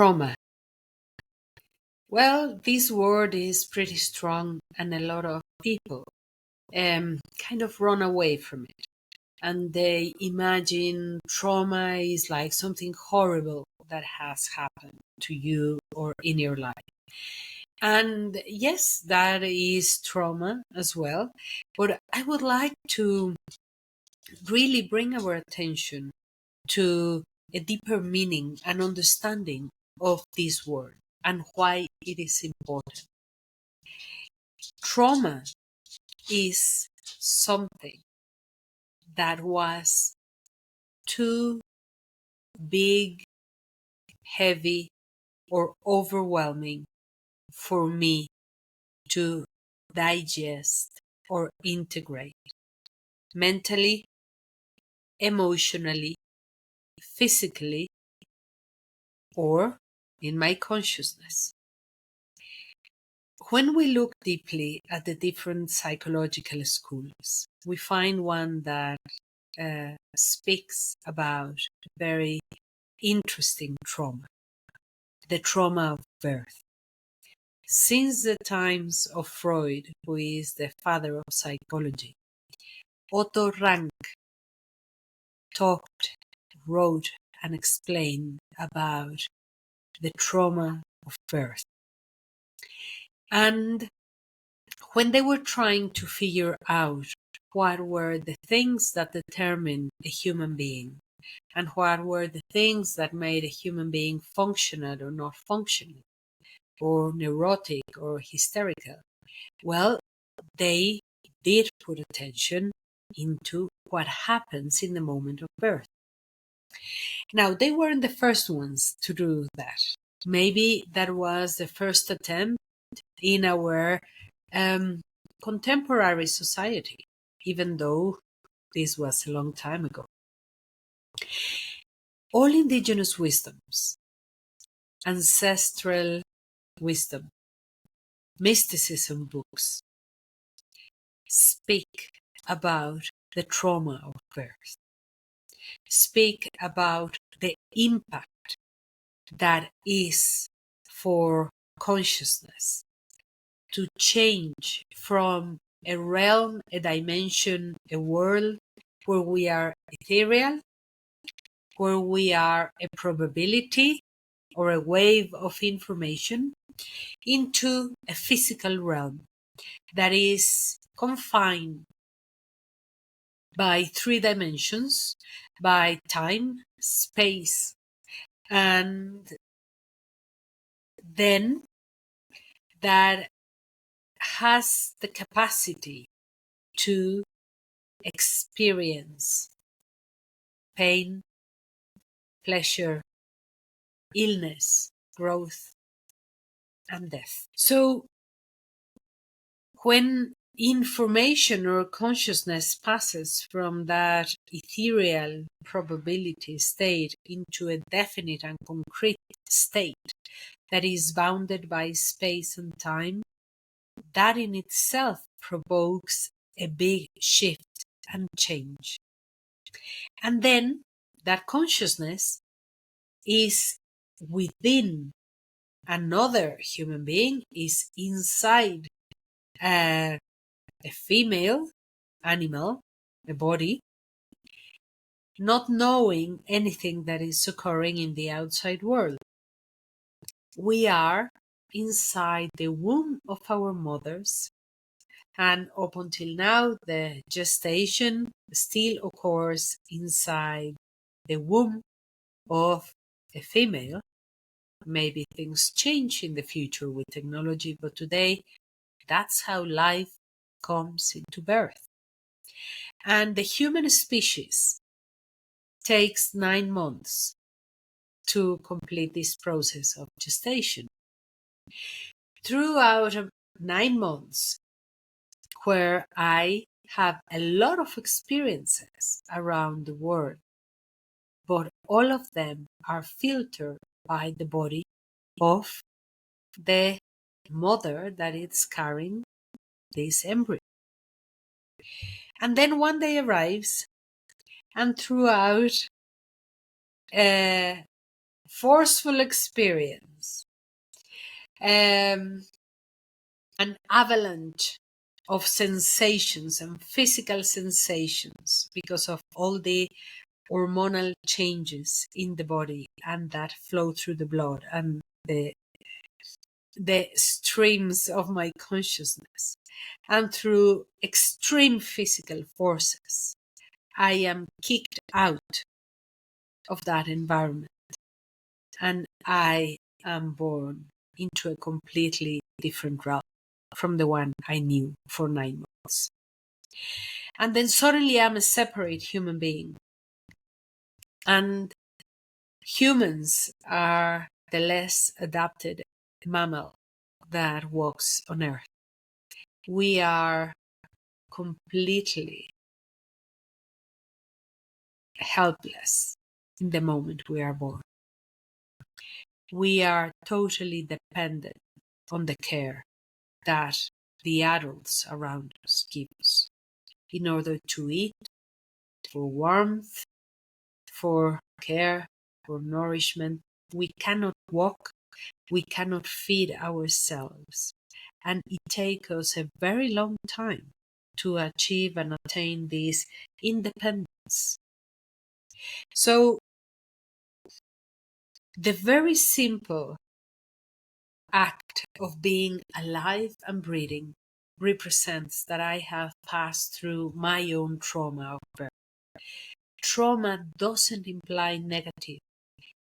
Trauma. Well, this word is pretty strong, and a lot of people kind of run away from it. And they imagine trauma is like something horrible that has happened to you or in your life. And yes, that is trauma as well. But I would like to really bring our attention to a deeper meaning and understanding of this word and why it is important. Trauma is something that was too big, heavy, or overwhelming for me to digest or integrate mentally, emotionally, physically, or in my consciousness. When we look deeply at the different psychological schools, we find one that speaks about very interesting trauma, the trauma of birth. Since the times of Freud, who is the father of psychology, Otto Rank talked, wrote, and explained about the trauma of birth. And when they were trying to figure out what were the things that determine a human being and what were the things that made a human being functional or not functional, or neurotic or hysterical, well, they did put attention into what happens in the moment of birth. Now, they weren't the first ones to do that. Maybe that was the first attempt in our contemporary society, even though this was a long time ago. All indigenous wisdoms, ancestral wisdom, mysticism books speak about the trauma of birth, speak about the impact that is for consciousness to change from a realm, a dimension, a world where we are ethereal, where we are a probability or a wave of information, into a physical realm that is confined by 3 dimensions, by time, space, and then that has the capacity to experience pain, pleasure, illness, growth, and death. So when information or consciousness passes from that ethereal probability state into a definite and concrete state that is bounded by space and time, that in itself provokes a big shift and change. And then that consciousness is within another human being, is inside a female animal, a body, not knowing anything that is occurring in the outside world. We are inside the womb of our mothers, and up until now, the gestation still occurs inside the womb of a female. Maybe things change in the future with technology, but today, that's how life comes into birth. And the human species takes 9 months to complete this process of gestation. Throughout 9 months, where I have a lot of experiences around the world, but all of them are filtered by the body of the mother that is carrying this embryo. And then one day arrives, and throughout forceful experience, an avalanche of sensations and physical sensations because of all the hormonal changes in the body and that flow through the blood and the streams of my consciousness. And through extreme physical forces, I am kicked out of that environment and I am born into a completely different realm from the one I knew for 9 months. And then suddenly I'm a separate human being. And humans are the less adapted mammal that walks on Earth. We are completely helpless in the moment we are born. We are totally dependent on the care that the adults around us give us in order to eat, for warmth, for care, for nourishment. We cannot walk, we cannot feed ourselves, and it takes us a very long time to achieve and attain this independence. So, the very simple act of being alive and breathing represents that I have passed through my own trauma of birth. Trauma doesn't imply negative.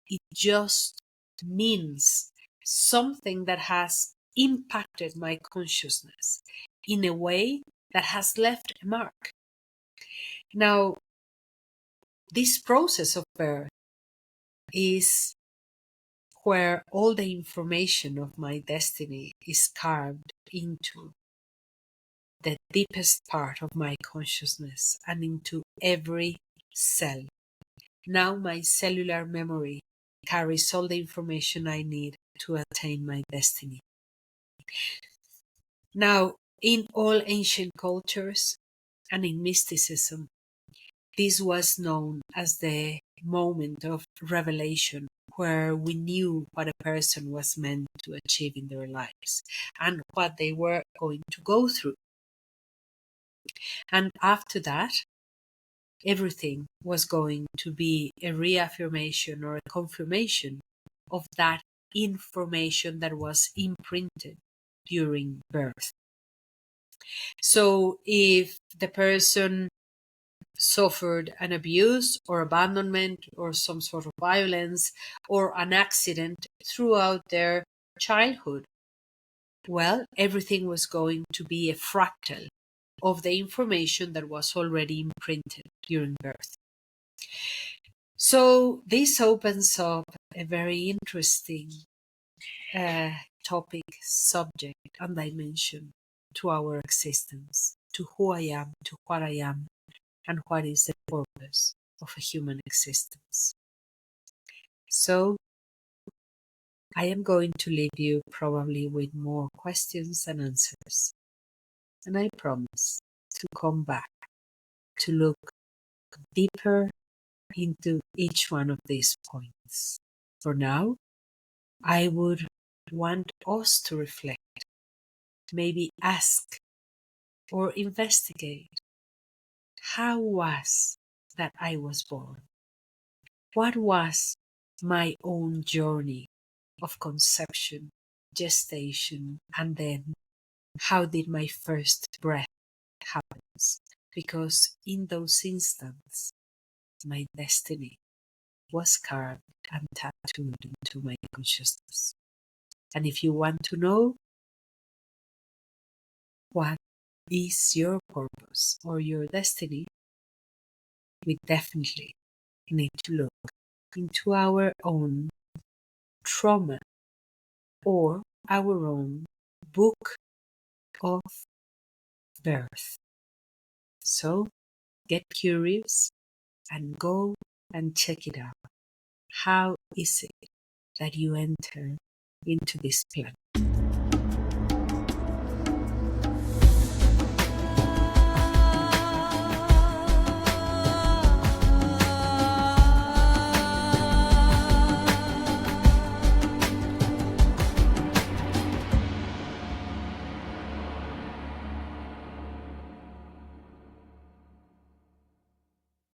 It just means something that has impacted my consciousness in a way that has left a mark. Now, this process of birth is where all the information of my destiny is carved into the deepest part of my consciousness and into every cell. Now my cellular memory carries all the information I need to attain my destiny. Now, in all ancient cultures and in mysticism, this was known as the moment of revelation, where we knew what a person was meant to achieve in their lives and what they were going to go through. And after that, everything was going to be a reaffirmation or a confirmation of that information that was imprinted during birth. So if the person suffered an abuse or abandonment or some sort of violence or an accident throughout their childhood, well, everything was going to be a fractal of the information that was already imprinted during birth. So this opens up a very interesting topic, subject, and dimension to our existence, to who I am, to what I am, and what is the purpose of a human existence. So I am going to leave you probably with more questions and answers. And I promise to come back to look deeper into each one of these points. For now, I would want us to reflect, maybe ask or investigate, how was that I was born? What was my own journey of conception, gestation, and then how did my first breath happen? Because in those instants, my destiny was carved and tattooed into my consciousness. And if you want to know what is your purpose or your destiny, we definitely need to look into our own trauma or our own book of birth. So get curious and go and check it out. How is it that you enter into this planet?